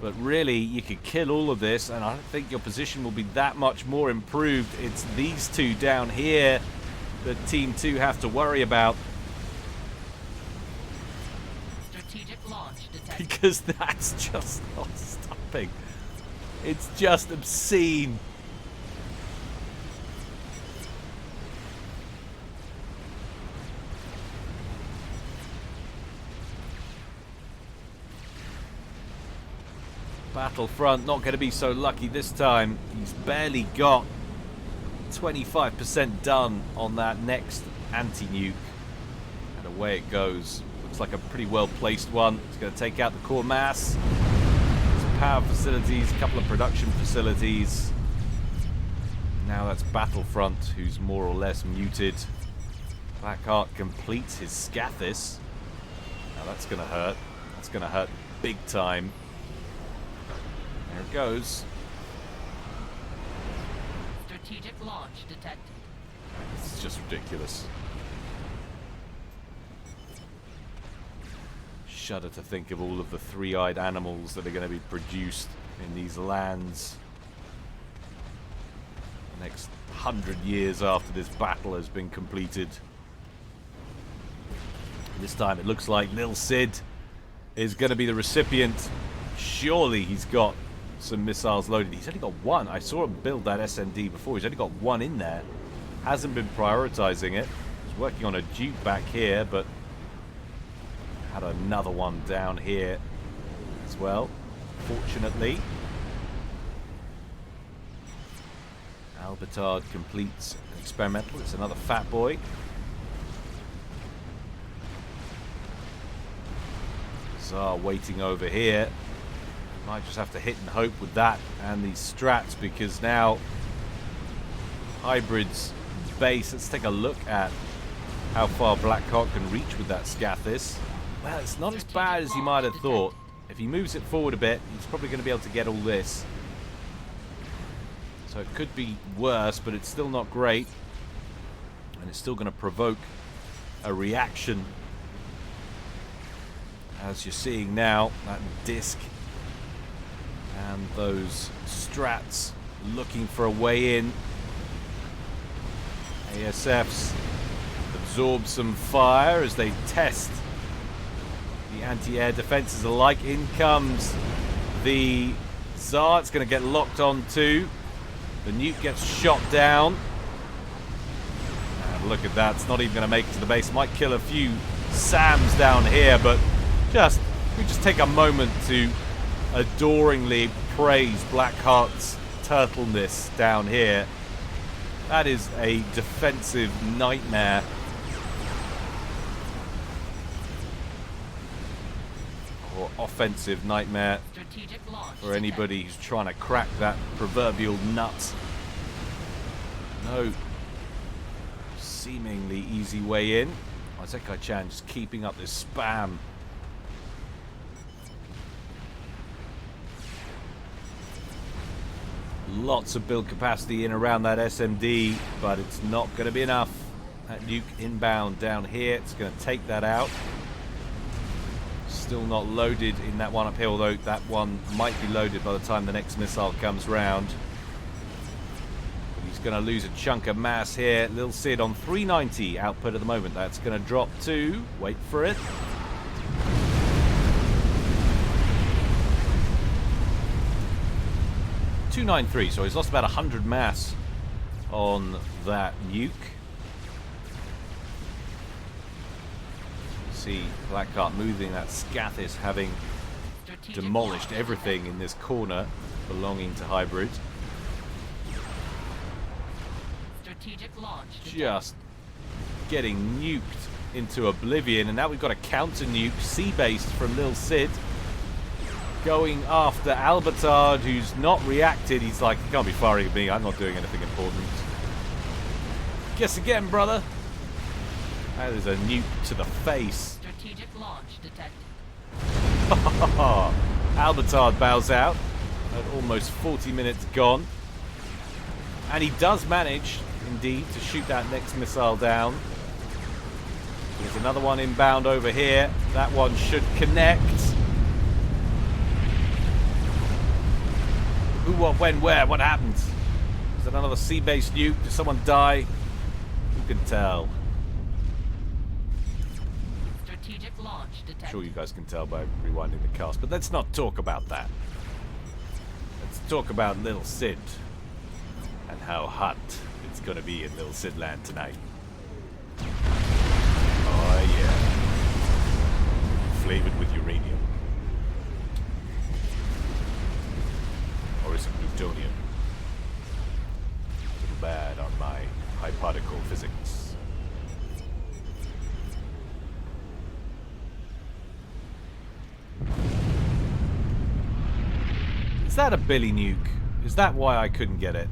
But really, you could kill all of this, and I don't think your position will be that much more improved. It's these two down here that Team 2 have to worry about. Strategic launch detected. Because that's just not stopping. It's just obscene. Battlefront not going to be so lucky this time. He's barely got 25% done on that next anti-nuke. And away it goes. Looks like a pretty well placed one. It's going to take out the core mass. Some power facilities, a couple of production facilities. Now that's Battlefront, who's more or less muted. Blackheart completes his Scathis. Now that's going to hurt. That's going to hurt big time. There it goes. Strategic launch detected. It's just ridiculous. Shudder to think of all of the three-eyed animals that are going to be produced in these lands the next 100 years after this battle has been completed. This time it looks like Lil Sid is going to be the recipient. Surely he's got some missiles loaded. He's only got one. I saw him build that SND before. He's only got one in there. Hasn't been prioritizing it. He's working on a Duke back here, but had another one down here as well, fortunately. Albertard completes an experimental. It's another fat boy. Czar waiting over here. Might just have to hit and hope with that and these strats, because now Hybrid's base. Let's take a look at how far Blackheart can reach with that Scathis. Well, it's not as bad as you might have thought. If he moves it forward a bit, he's probably going to be able to get all this. So it could be worse, but it's still not great. And it's still going to provoke a reaction. As you're seeing now, that disc and those strats looking for a way in. ASFs absorb some fire as they test the anti-air defenses alike. In comes the Tsar. It's going to get locked on too. The nuke gets shot down. And look at that. It's not even going to make it to the base. Might kill a few SAMs down here, but we just take a moment to adoringly praise Blackheart's turtleness down here. That is a defensive nightmare. Or offensive nightmare for anybody who's trying to crack that proverbial nut. No seemingly easy way in. Isekai-chan just keeping up this spam. Lots of build capacity in around that SMD, but it's not going to be enough. That nuke inbound down here, it's going to take that out. Still not loaded in that one up here, although that one might be loaded by the time the next missile comes round. But he's going to lose a chunk of mass here. Lil Sid on 390 output at the moment. That's going to drop to, wait for it, 293, so he's lost about 100 mass on that nuke. See Blackheart moving that Scathis, having demolished everything in this corner belonging to Hybrid. Strategic launch. Just getting nuked into oblivion, and now we've got a counter nuke, sea-based from Lil Sid, going after Albertard, who's not reacted. He's like, you can't be firing at me, I'm not doing anything important. Guess again, brother. That is a nuke to the face. Strategic launch detected. Albertard bows out at almost 40 minutes gone. And he does manage, indeed, to shoot that next missile down. There's another one inbound over here. That one should connect. Who, what, when, where? What happened? Is that another sea-based nuke? Did someone die? Who can tell? Strategic launch detected. I'm sure you guys can tell by rewinding the cast, but let's not talk about that. Let's talk about Little Sid and how hot it's going to be in Little Sid Land tonight. Oh yeah. Flavored with uranium. Or is it plutonium? A little bad on my high particle physics. Is that a Billy nuke? Is that why I couldn't get it?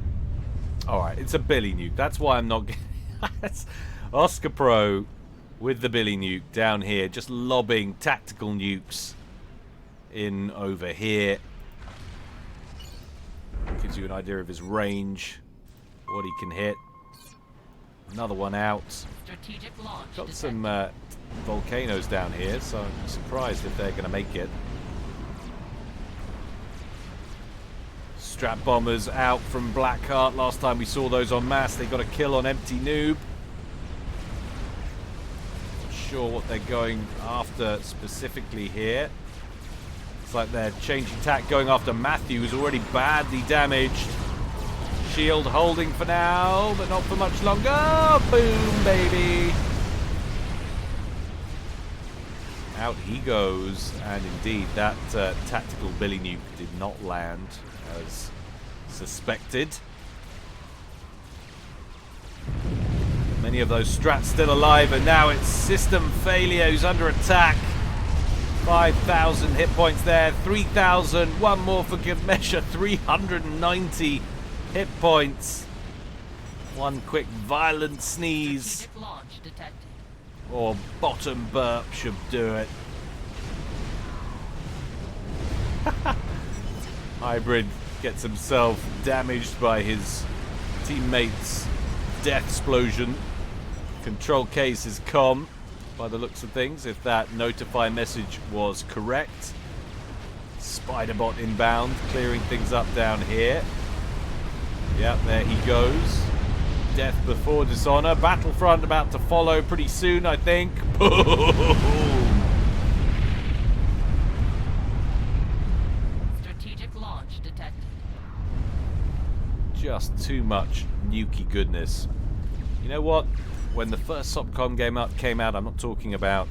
Alright, it's a Billy nuke. That's why I'm not getting it. Oscar Pro with the Billy nuke down here, just lobbing tactical nukes in over here. Gives you an idea of his range, what he can hit. Another one out. Strategic launch Got detected. some volcanoes down here, so I'm surprised if they're going to make it. Strap bombers out from Blackheart. Last time we saw those en masse, they got a kill on Empty Noob. Not sure what they're going after specifically here. It's like they're changing tack, going after Matthew, who's already badly damaged. Shield holding for now, but not for much longer. Boom, baby. Out he goes, and indeed that tactical Billy nuke did not land as suspected. Many of those strats still alive, and now it's system failure who's under attack. 5,000 hit points there, 3,000, one more for good measure, 390 hit points. One quick violent sneeze Strategic launch detected. or bottom burp should do it. Hybrid gets himself damaged by his teammate's death explosion. Control case is comm by the looks of things, if that notify message was correct. Spiderbot inbound, clearing things up down here. Yep, there he goes. Death before dishonor. Battlefront about to follow pretty soon, I think. Boom! Strategic launch detected. Just too much nukey goodness. You know what? When the first SOPCOM came out, I'm not talking about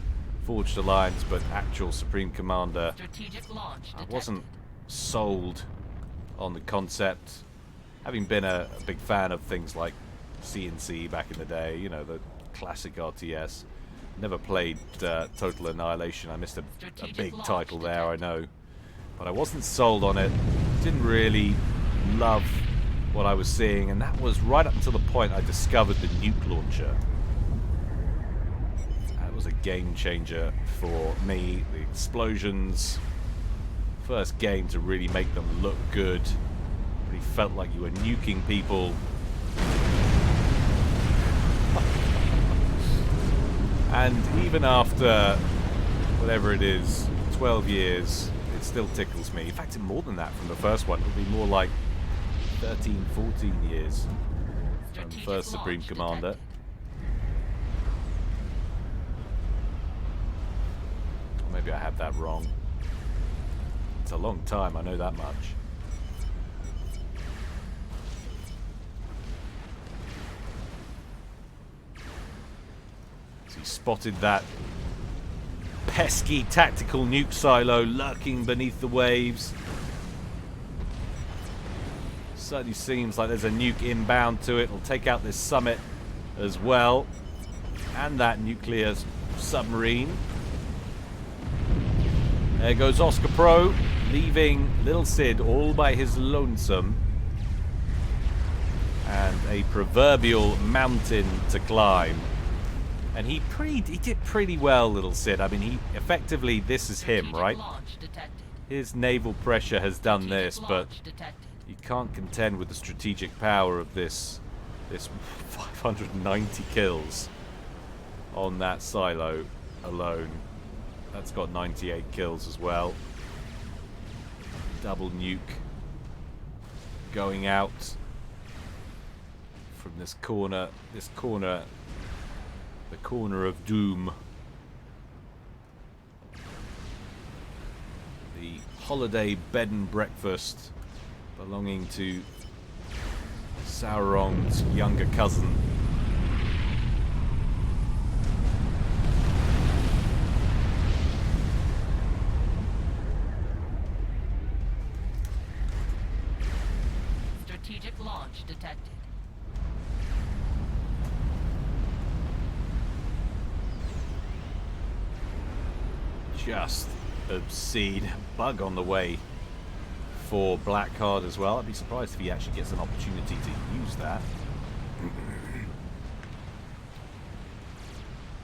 Forged Alliance, but actual Supreme Commander. Strategic launch I detected. wasn't sold on the concept. Having been a big fan of things like CNC back in the day, you know, the classic RTS. Never played Total Annihilation. I missed a big title there, I know. But I wasn't sold on it. Didn't really love what I was seeing, and that was right up until the point I discovered the nuke launcher. That was a game changer for me. The explosions. First game to really make them look good. Really felt like you were nuking people. And even after whatever it is, 12 years, it still tickles me. In fact, more than that from the first one. It would be more like 13, 14 years from Strategic first Supreme launch Commander. detected. Maybe I have that wrong. It's a long time, I know that much. So he spotted that pesky tactical nuke silo lurking beneath the waves. Certainly seems like there's a nuke inbound to it. It'll take out this summit as well. and that nuclear submarine. There goes Oscar Pro, leaving little Sid all by his lonesome. And a proverbial mountain to climb. And he did pretty well, little Sid. I mean, effectively, this is him, right? His naval pressure has done this, but you can't contend with the strategic power of this 590 kills on that silo alone. That's got 98 kills as well. Double nuke going out from this corner, the corner of doom. The holiday bed and breakfast belonging to Sauron's younger cousin. Strategic launch detected. Just obscene. Bug on the way for Blackheart as well. I'd be surprised if he actually gets an opportunity to use that.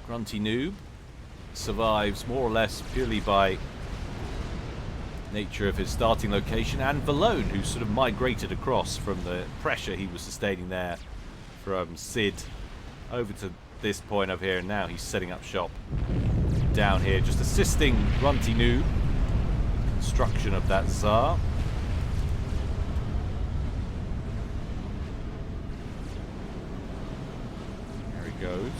Grunty Noob survives more or less purely by nature of his starting location, and Valone, who sort of migrated across from the pressure he was sustaining there from Sid over to this point over here, and now he's setting up shop down here, just assisting Grunty Noob construction of that Tsar. There he goes.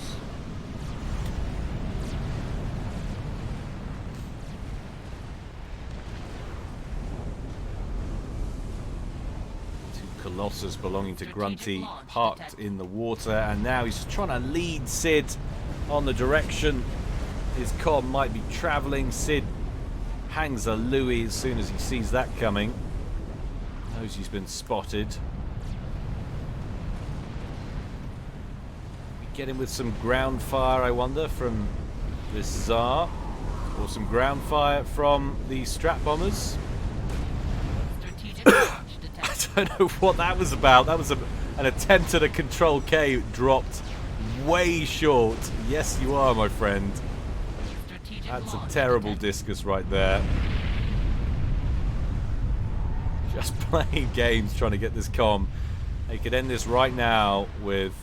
Colossus belonging to Grunty parked in the water, and now he's trying to lead Sid on the direction his comm might be travelling. Sid hangs a Louis as soon as he sees that coming. Knows he's been spotted. We get him with some ground fire, I wonder, from this Tsar, or some ground fire from the strap bombers. I don't know what that was about. That was an attempt at a Control K dropped way short. Yes, you are, my friend. That's a terrible discus right there. Just playing games, trying to get this comm. They could end this right now with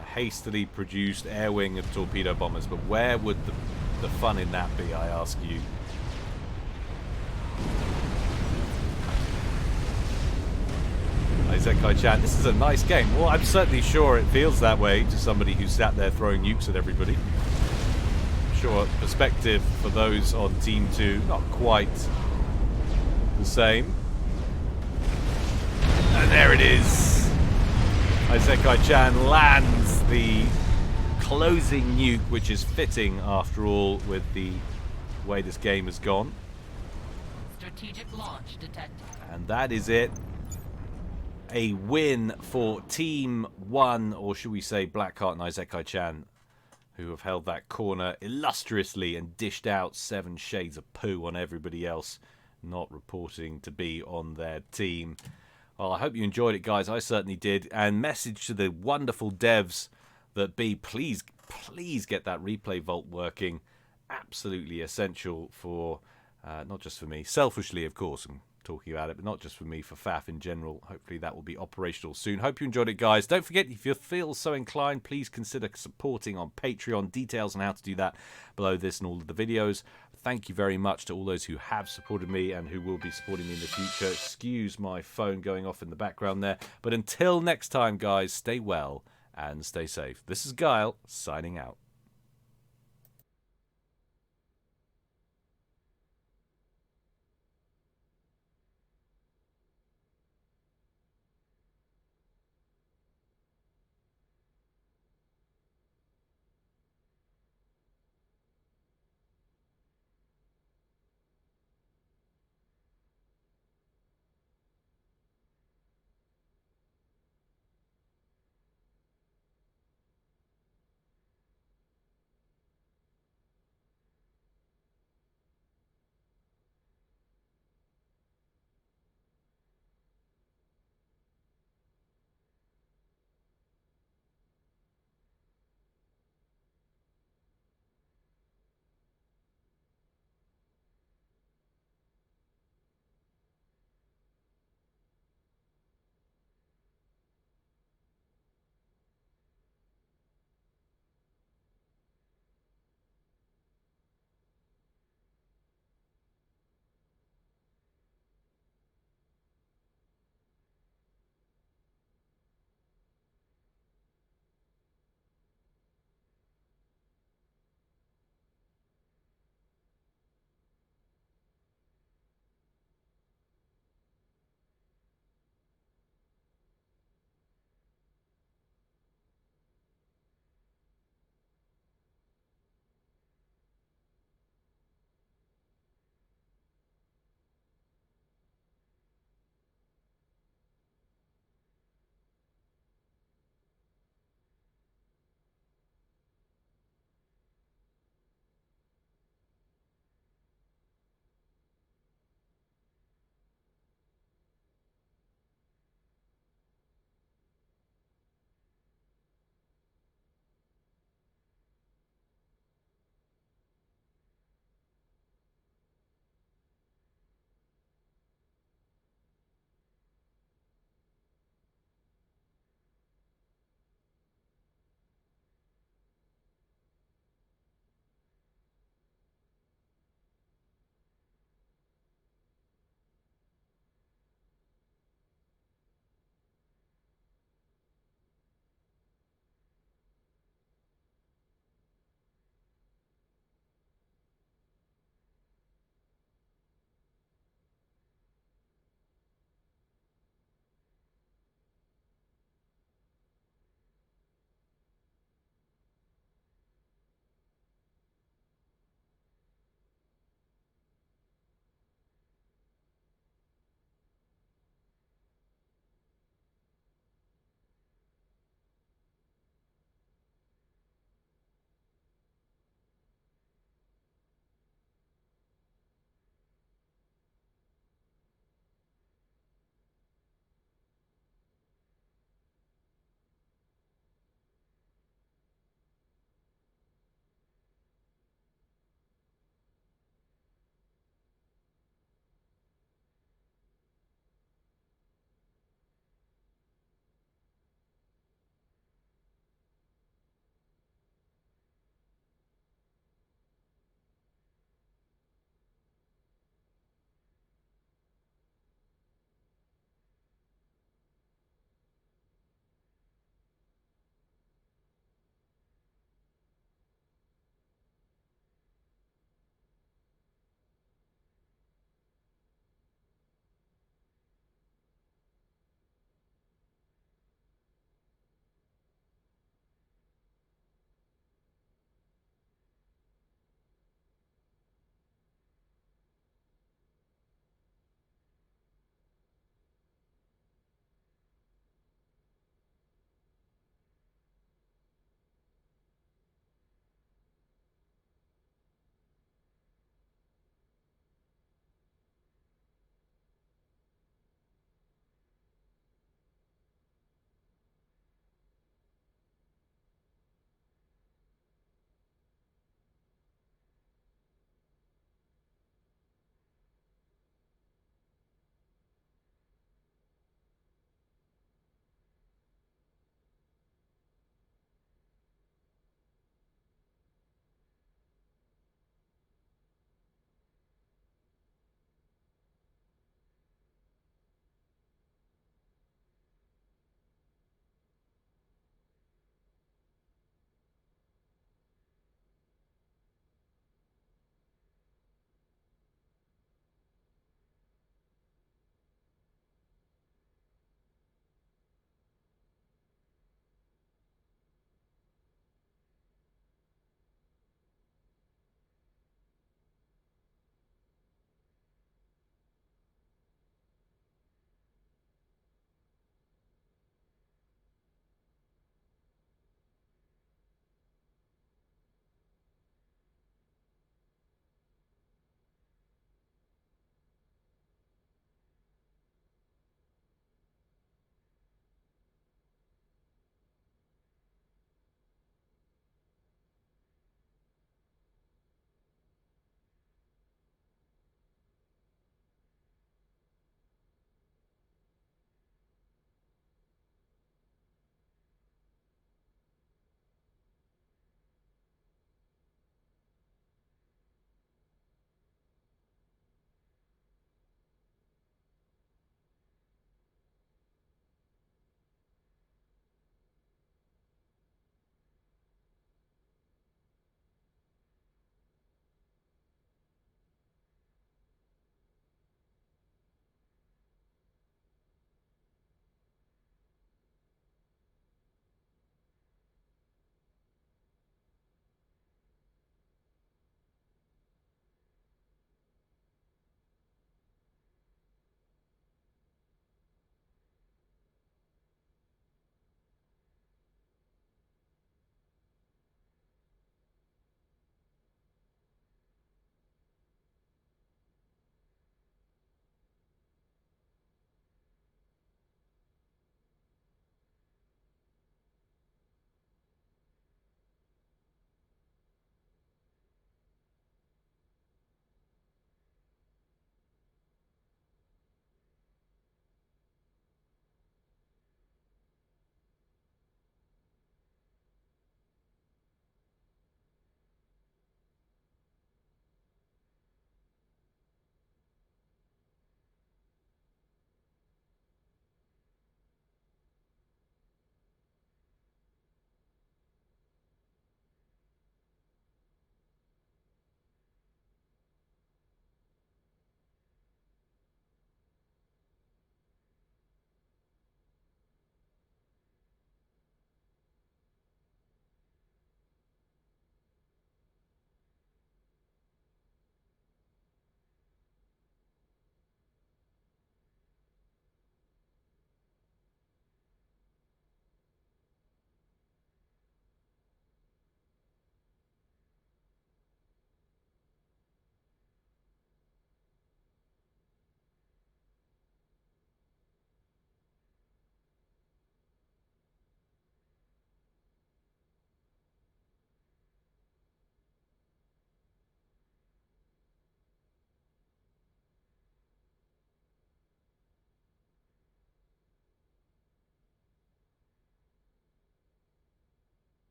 a hastily produced air wing of torpedo bombers. But where would the fun in that be, I ask you? Zekai-chan, this is a nice game. Well, I'm certainly sure it feels that way to somebody who sat there throwing nukes at everybody. I'm sure perspective for those on Team 2, not quite the same. And there it is. Zekai-chan lands the closing nuke, which is fitting, after all, with the way this game has gone. Strategic launch detected. And that is it. A win for Team 1, or should we say Blackheart and Zekai-chan, who have held that corner illustriously and dished out 7 shades of poo on everybody else not reporting to be on their team. Well, I hope you enjoyed it, guys. I certainly did. And message to the wonderful devs that please get that replay vault working. Absolutely essential for, not just for me, selfishly, of course, and talking about it, but not just for me, for FAF in general. Hopefully that will be operational soon. Hope you enjoyed it, guys. Don't forget, if you feel so inclined, please consider supporting on Patreon. Details on how to do that below this and all of the videos. Thank you very much to all those who have supported me and who will be supporting me in the future. Excuse my phone going off in the background there. But until next time, guys, stay well and stay safe. This is Guile, signing out.